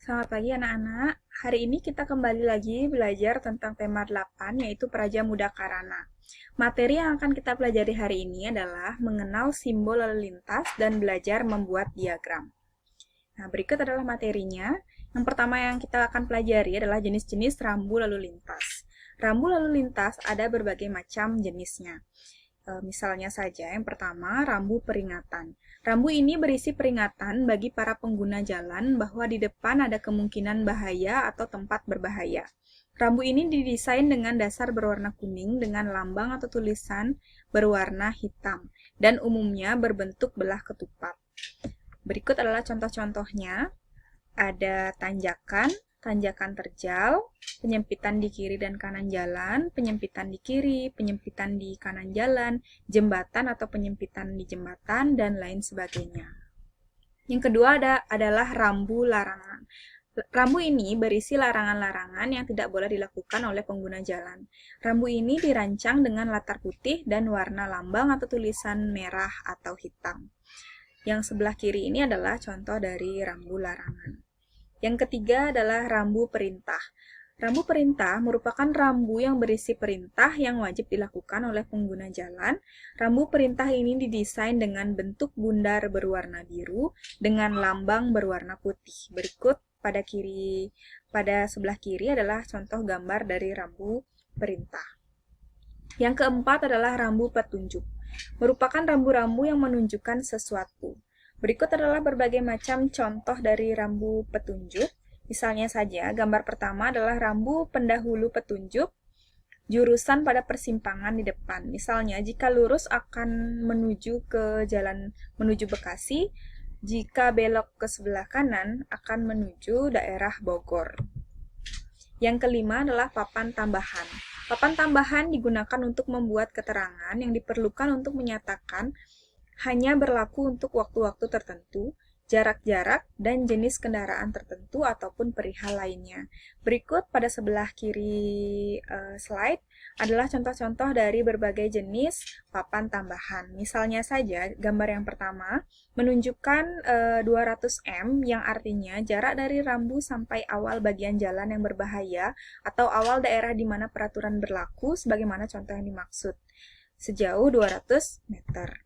Selamat pagi anak-anak. Hari ini kita kembali lagi belajar tentang tema 8 yaitu Praja Muda Karana. Materi yang akan kita pelajari hari ini adalah mengenal simbol lalu lintas dan belajar membuat diagram. Nah, berikut adalah materinya. Yang pertama yang kita akan pelajari adalah jenis-jenis rambu lalu lintas. Rambu lalu lintas ada berbagai macam jenisnya. Misalnya saja, yang pertama, rambu peringatan. Rambu ini berisi peringatan bagi para pengguna jalan bahwa di depan ada kemungkinan bahaya atau tempat berbahaya. Rambu ini didesain dengan dasar berwarna kuning dengan lambang atau tulisan berwarna hitam dan umumnya berbentuk belah ketupat. Berikut adalah contoh-contohnya. Ada tanjakan, tanjakan terjal, penyempitan di kiri dan kanan jalan, penyempitan di kiri, penyempitan di kanan jalan, jembatan atau penyempitan di jembatan, dan lain sebagainya. Yang kedua adalah rambu larangan. Rambu ini berisi larangan-larangan yang tidak boleh dilakukan oleh pengguna jalan. Rambu ini dirancang dengan latar putih dan warna lambang atau tulisan merah atau hitam. Yang sebelah kiri ini adalah contoh dari rambu larangan. Yang ketiga adalah rambu perintah. Rambu perintah merupakan rambu yang berisi perintah yang wajib dilakukan oleh pengguna jalan. Rambu perintah ini didesain dengan bentuk bundar berwarna biru dengan lambang berwarna putih. Berikut pada sebelah kiri adalah contoh gambar dari rambu perintah. Yang keempat adalah rambu petunjuk. Merupakan rambu-rambu yang menunjukkan sesuatu. Berikut adalah berbagai macam contoh dari rambu petunjuk. Misalnya saja, gambar pertama adalah rambu pendahulu petunjuk, jurusan pada persimpangan di depan. Misalnya, jika lurus akan menuju ke jalan menuju Bekasi, jika belok ke sebelah kanan akan menuju daerah Bogor. Yang kelima adalah papan tambahan. Papan tambahan digunakan untuk membuat keterangan yang diperlukan untuk menyatakan hanya berlaku untuk waktu-waktu tertentu, jarak-jarak, dan jenis kendaraan tertentu ataupun perihal lainnya. Berikut pada sebelah kiri slide adalah contoh-contoh dari berbagai jenis papan tambahan. Misalnya saja, gambar yang pertama menunjukkan 200 m yang artinya jarak dari rambu sampai awal bagian jalan yang berbahaya atau awal daerah di mana peraturan berlaku sebagaimana contoh yang dimaksud, sejauh 200 meter.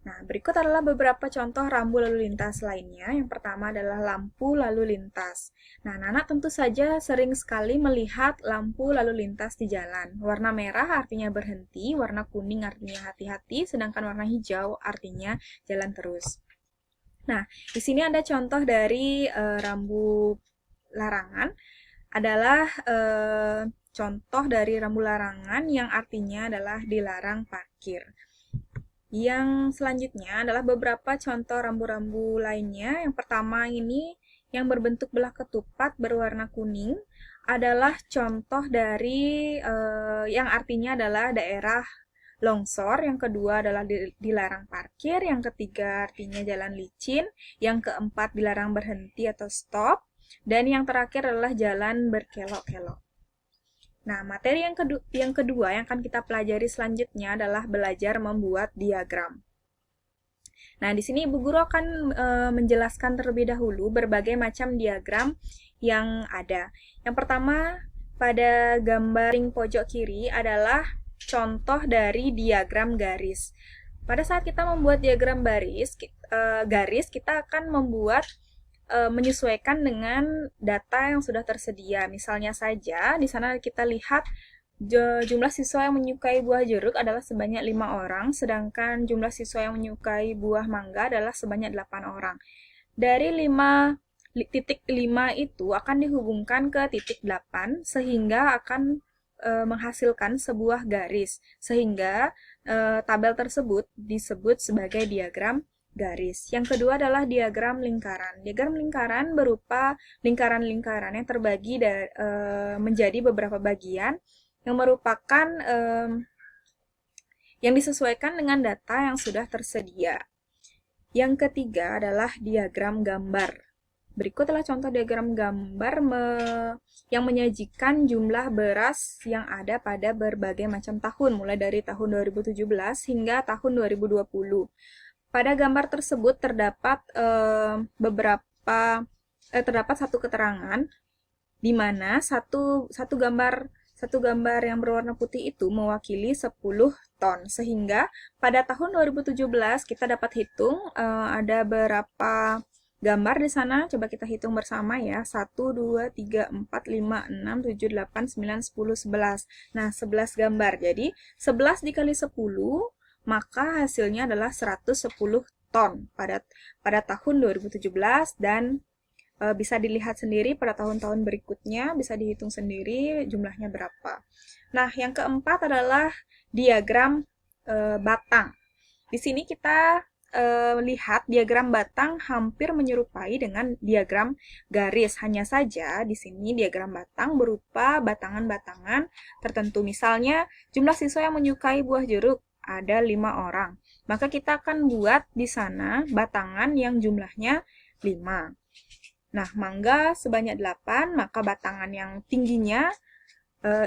Nah, berikut adalah beberapa contoh rambu lalu lintas lainnya. Yang pertama adalah lampu lalu lintas. Nah, anak-anak tentu saja sering sekali melihat lampu lalu lintas di jalan. Warna merah artinya berhenti, warna kuning artinya hati-hati, sedangkan warna hijau artinya jalan terus. Nah, di sini ada contoh dari rambu larangan. Adalah contoh dari rambu larangan yang artinya adalah dilarang parkir. Yang selanjutnya adalah beberapa contoh rambu-rambu lainnya. Yang pertama ini yang berbentuk belah ketupat berwarna kuning adalah contoh dari yang artinya adalah daerah longsor. Yang kedua adalah dilarang parkir. Yang ketiga artinya jalan licin. Yang keempat dilarang berhenti atau stop. Dan yang terakhir adalah jalan berkelok-kelok. Nah, materi yang kedua yang akan kita pelajari selanjutnya adalah belajar membuat diagram. Nah, di sini Ibu Guru akan menjelaskan terlebih dahulu berbagai macam diagram yang ada. Yang pertama, pada gambar pojok kiri adalah contoh dari diagram garis. Pada saat kita membuat diagram garis, kita akan membuat menyesuaikan dengan data yang sudah tersedia. Misalnya saja, di sana kita lihat jumlah siswa yang menyukai buah jeruk adalah sebanyak 5 orang, sedangkan jumlah siswa yang menyukai buah mangga adalah sebanyak 8 orang. Dari titik 5 itu akan dihubungkan ke titik 8, sehingga akan menghasilkan sebuah garis, sehingga tabel tersebut disebut sebagai diagram garis. Yang kedua adalah diagram lingkaran. Diagram lingkaran berupa lingkaran-lingkaran yang terbagi menjadi beberapa bagian yang merupakan yang disesuaikan dengan data yang sudah tersedia. Yang ketiga adalah diagram gambar. Berikut adalah contoh diagram gambar yang menyajikan jumlah beras yang ada pada berbagai macam tahun, mulai dari tahun 2017 hingga tahun 2020. Pada gambar tersebut terdapat beberapa terdapat satu keterangan di mana satu gambar yang berwarna putih itu mewakili 10 ton. Sehingga pada tahun 2017 kita dapat hitung ada berapa gambar di sana. Coba kita hitung bersama ya. 1, 2, 3, 4, 5, 6, 7, 8, 9, 10, 11. Nah, 11 gambar. Jadi, 11 dikali 10, maka hasilnya adalah 110 ton pada tahun 2017 dan bisa dilihat sendiri pada tahun-tahun berikutnya, bisa dihitung sendiri jumlahnya berapa. Nah, yang keempat adalah diagram batang. Di sini kita lihat diagram batang hampir menyerupai dengan diagram garis. Hanya saja di sini diagram batang berupa batangan-batangan tertentu. Misalnya, jumlah siswa yang menyukai buah jeruk ada 5 orang. Maka kita akan buat di sana batangan yang jumlahnya 5. Nah, mangga sebanyak 8, maka batangan yang tingginya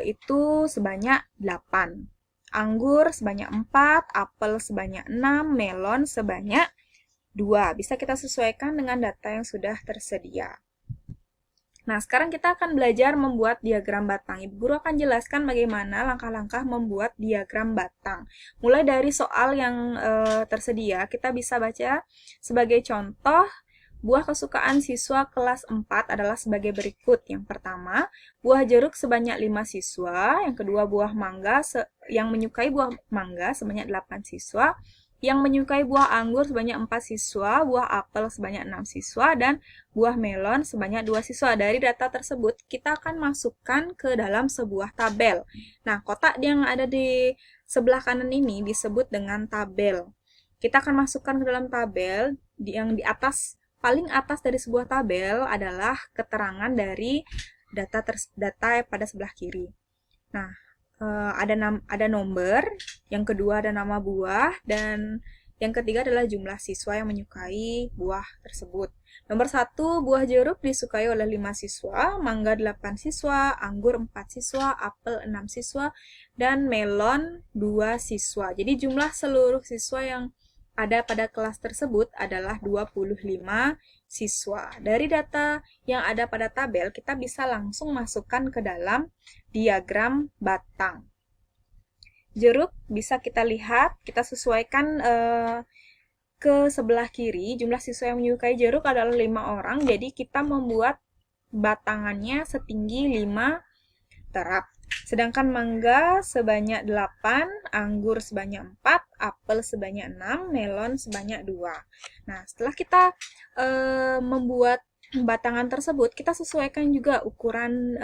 itu sebanyak 8. Anggur sebanyak 4, apel sebanyak 6, melon sebanyak 2. Bisa kita sesuaikan dengan data yang sudah tersedia. Nah, sekarang kita akan belajar membuat diagram batang. Ibu guru akan jelaskan bagaimana langkah-langkah membuat diagram batang. Mulai dari soal yang tersedia, kita bisa baca sebagai contoh. Buah kesukaan siswa kelas 4 adalah sebagai berikut. Yang pertama, buah jeruk sebanyak 5 siswa. Yang kedua, buah mangga yang menyukai buah mangga sebanyak 8 siswa. Yang menyukai buah anggur sebanyak 4 siswa, buah apel sebanyak 6 siswa, dan buah melon sebanyak 2 siswa. Dari data tersebut, kita akan masukkan ke dalam sebuah tabel. Nah, kotak yang ada di sebelah kanan ini disebut dengan tabel. Kita akan masukkan ke dalam tabel yang di atas. Paling atas dari sebuah tabel adalah keterangan dari data pada sebelah kiri. Nah, ada nomor, yang kedua ada nama buah, dan yang ketiga adalah jumlah siswa yang menyukai buah tersebut. Nomor 1, buah jeruk disukai oleh 5 siswa, mangga 8 siswa, anggur 4 siswa, apel 6 siswa, dan melon 2 siswa. Jadi jumlah seluruh siswa yang ada pada kelas tersebut adalah 25 siswa. Dari data yang ada pada tabel, kita bisa langsung masukkan ke dalam diagram batang. Jeruk bisa kita lihat, kita sesuaikan ke sebelah kiri. Jumlah siswa yang menyukai jeruk adalah 5 orang, jadi kita membuat batangannya setinggi 5 terap. Sedangkan mangga sebanyak 8, anggur sebanyak 4, apel sebanyak 6, melon sebanyak 2. Nah, setelah kita membuat batangan tersebut, kita sesuaikan juga ukuran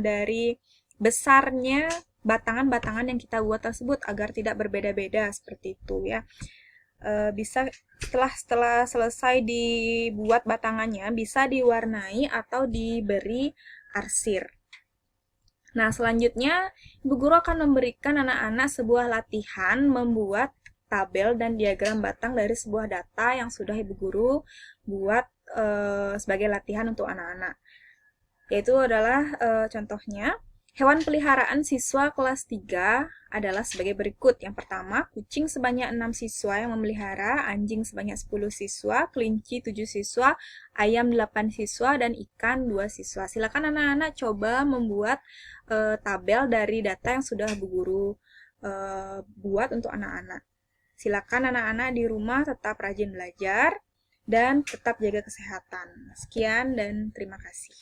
dari besarnya batangan-batangan yang kita buat tersebut agar tidak berbeda-beda seperti itu ya. Bisa setelah selesai dibuat batangannya, bisa diwarnai atau diberi arsir. Nah, selanjutnya, Ibu Guru akan memberikan anak-anak sebuah latihan membuat tabel dan diagram batang dari sebuah data yang sudah Ibu Guru buat sebagai latihan untuk anak-anak. Yaitu adalah contohnya, hewan peliharaan siswa kelas 3 adalah sebagai berikut. Yang pertama, kucing sebanyak 6 siswa yang memelihara, anjing sebanyak 10 siswa, kelinci 7 siswa, ayam 8 siswa, dan ikan 2 siswa. Silakan anak-anak coba membuat tabel dari data yang sudah Bu Guru buat untuk anak-anak. Silakan anak-anak di rumah tetap rajin belajar dan tetap jaga kesehatan. Sekian dan terima kasih.